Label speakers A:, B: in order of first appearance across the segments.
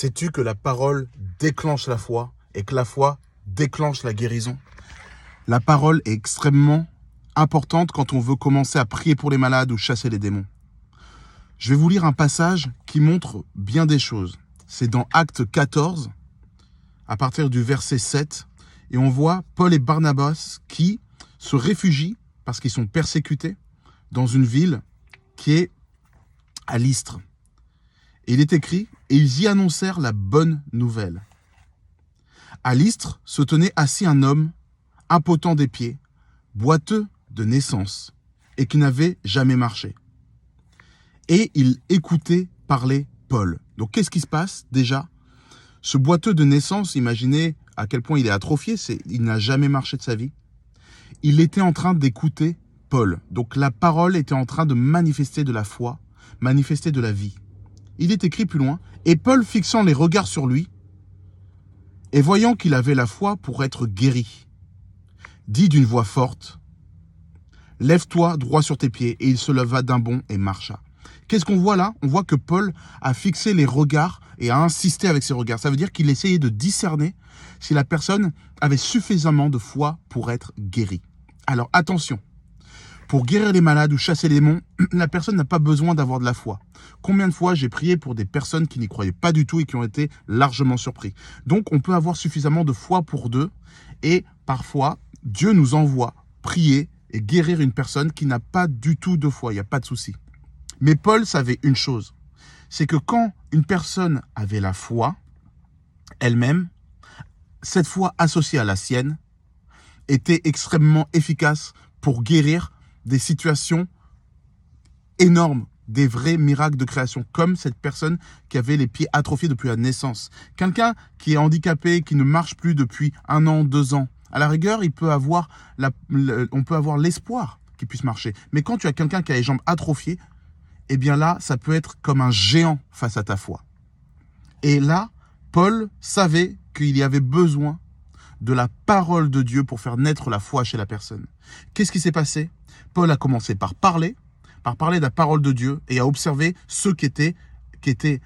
A: Sais-tu que la parole déclenche la foi et que la foi déclenche la guérison? La parole est extrêmement importante quand on veut commencer à prier pour les malades ou chasser les démons. Je vais vous lire un passage qui montre bien des choses. C'est dans Actes 14, à partir du verset 7, et on voit Paul et Barnabas qui se réfugient parce qu'ils sont persécutés dans une ville qui est à Lystre. Et il est écrit, et ils y annoncèrent la bonne nouvelle. À Lystre se tenait assis un homme, impotent des pieds, boiteux de naissance, et qui n'avait jamais marché. Et il écoutait parler Paul. Donc qu'est-ce qui se passe déjà? Ce boiteux de naissance, imaginez à quel point il est atrophié, il n'a jamais marché de sa vie. Il était en train d'écouter Paul. Donc la parole était en train de manifester de la foi, manifester de la vie. Il est écrit plus loin, et Paul fixant les regards sur lui, et voyant qu'il avait la foi pour être guéri, dit d'une voix forte, « Lève-toi droit sur tes pieds », et il se leva d'un bond et marcha. Qu'est-ce qu'on voit là? On voit que Paul a fixé les regards et a insisté avec ses regards. Ça veut dire qu'il essayait de discerner si la personne avait suffisamment de foi pour être guérie. Alors attention, pour guérir les malades ou chasser les démons, la personne n'a pas besoin d'avoir de la foi. Combien de fois j'ai prié pour des personnes qui n'y croyaient pas du tout et qui ont été largement surpris. Donc on peut avoir suffisamment de foi pour deux et parfois Dieu nous envoie prier et guérir une personne qui n'a pas du tout de foi, il n'y a pas de souci. Mais Paul savait une chose, c'est que quand une personne avait la foi, elle-même, cette foi associée à la sienne, était extrêmement efficace pour guérir des situations énormes, des vrais miracles de création, comme cette personne qui avait les pieds atrophiés depuis la naissance. Quelqu'un qui est handicapé, qui ne marche plus depuis 1 an, 2 ans, à la rigueur, on peut avoir l'espoir qu'il puisse marcher. Mais quand tu as quelqu'un qui a les jambes atrophiées, eh bien là, ça peut être comme un géant face à ta foi. Et là, Paul savait qu'il y avait besoin de la parole de Dieu pour faire naître la foi chez la personne. Qu'est-ce qui s'est passé? Paul a commencé par parler de la parole de Dieu et a observé ceux qui étaient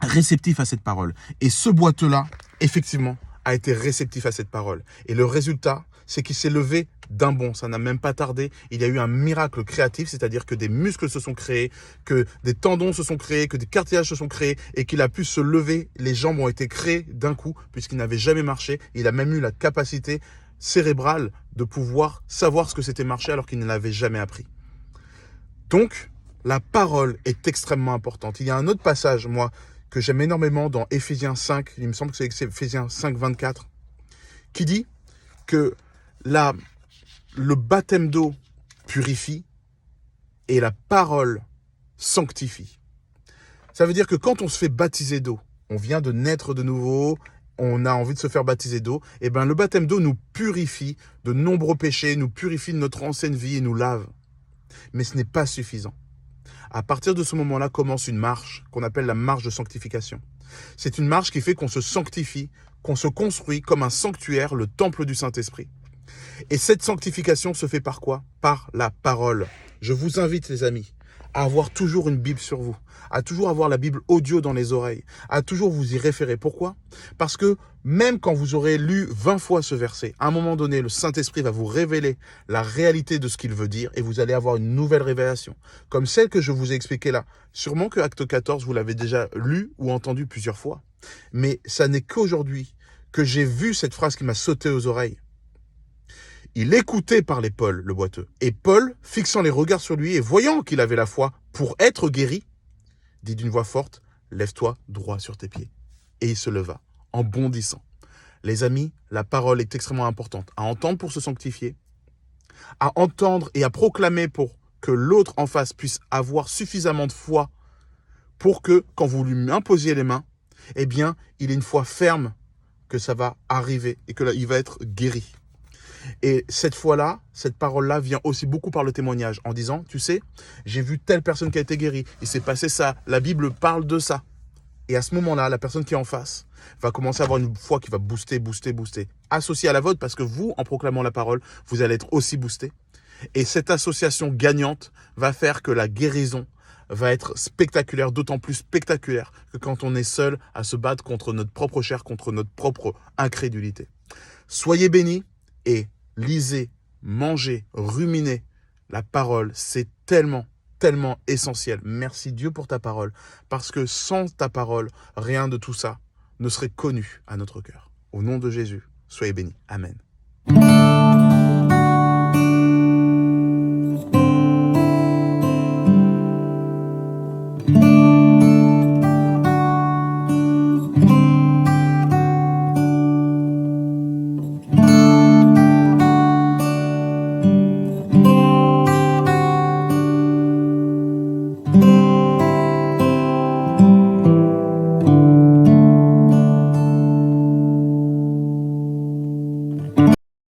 A: réceptifs à cette parole. Et ce boiteux-là, effectivement, a été réceptif à cette parole. Et le résultat, c'est qu'il s'est levé d'un bond. Ça n'a même pas tardé. Il y a eu un miracle créatif, c'est-à-dire que des muscles se sont créés, que des tendons se sont créés, que des cartilages se sont créés et qu'il a pu se lever. Les jambes ont été créées d'un coup puisqu'il n'avait jamais marché. Il a même eu la capacité cérébrale de pouvoir savoir ce que c'était marcher alors qu'il ne l'avait jamais appris. Donc, la parole est extrêmement importante. Il y a un autre passage, moi, que j'aime énormément dans Éphésiens 5, il me semble que c'est Éphésiens 5, 24, qui dit que le baptême d'eau purifie et la parole sanctifie. Ça veut dire que quand on se fait baptiser d'eau, on vient de naître de nouveau, on a envie de se faire baptiser d'eau, et bien le baptême d'eau nous purifie de nombreux péchés, nous purifie de notre ancienne vie et nous lave. Mais ce n'est pas suffisant. À partir de ce moment-là commence une marche qu'on appelle la marche de sanctification. C'est une marche qui fait qu'on se sanctifie, qu'on se construit comme un sanctuaire, le temple du Saint-Esprit. Et cette sanctification se fait par quoi? Par la parole. Je vous invite, les amis, à avoir toujours une Bible sur vous, à toujours avoir la Bible audio dans les oreilles, à toujours vous y référer. Pourquoi? Parce que même quand vous aurez lu 20 fois ce verset, à un moment donné, le Saint-Esprit va vous révéler la réalité de ce qu'il veut dire et vous allez avoir une nouvelle révélation, comme celle que je vous ai expliquée là. Sûrement que Acte 14, vous l'avez déjà lu ou entendu plusieurs fois. Mais ça n'est qu'aujourd'hui que j'ai vu cette phrase qui m'a sauté aux oreilles. Il écoutait parler Paul, le boiteux. Et Paul, fixant les regards sur lui et voyant qu'il avait la foi pour être guéri, dit d'une voix forte, « Lève-toi droit sur tes pieds. » Et il se leva, en bondissant. Les amis, la parole est extrêmement importante. À entendre pour se sanctifier, à entendre et à proclamer pour que l'autre en face puisse avoir suffisamment de foi pour que, quand vous lui imposiez les mains, eh bien, il ait une foi ferme que ça va arriver et qu'il va être guéri. Et cette fois-là, cette parole-là vient aussi beaucoup par le témoignage en disant, tu sais, j'ai vu telle personne qui a été guérie, il s'est passé ça, la Bible parle de ça. Et à ce moment-là, la personne qui est en face va commencer à avoir une foi qui va booster, associée à la vôtre parce que vous, en proclamant la parole, vous allez être aussi boosté. Et cette association gagnante va faire que la guérison va être spectaculaire, d'autant plus spectaculaire que quand on est seul à se battre contre notre propre chair, contre notre propre incrédulité. Soyez bénis et lisez, mangez, ruminez. La parole, c'est tellement essentiel. Merci Dieu pour ta parole, parce que sans ta parole, rien de tout ça ne serait connu à notre cœur. Au nom de Jésus, soyez bénis. Amen.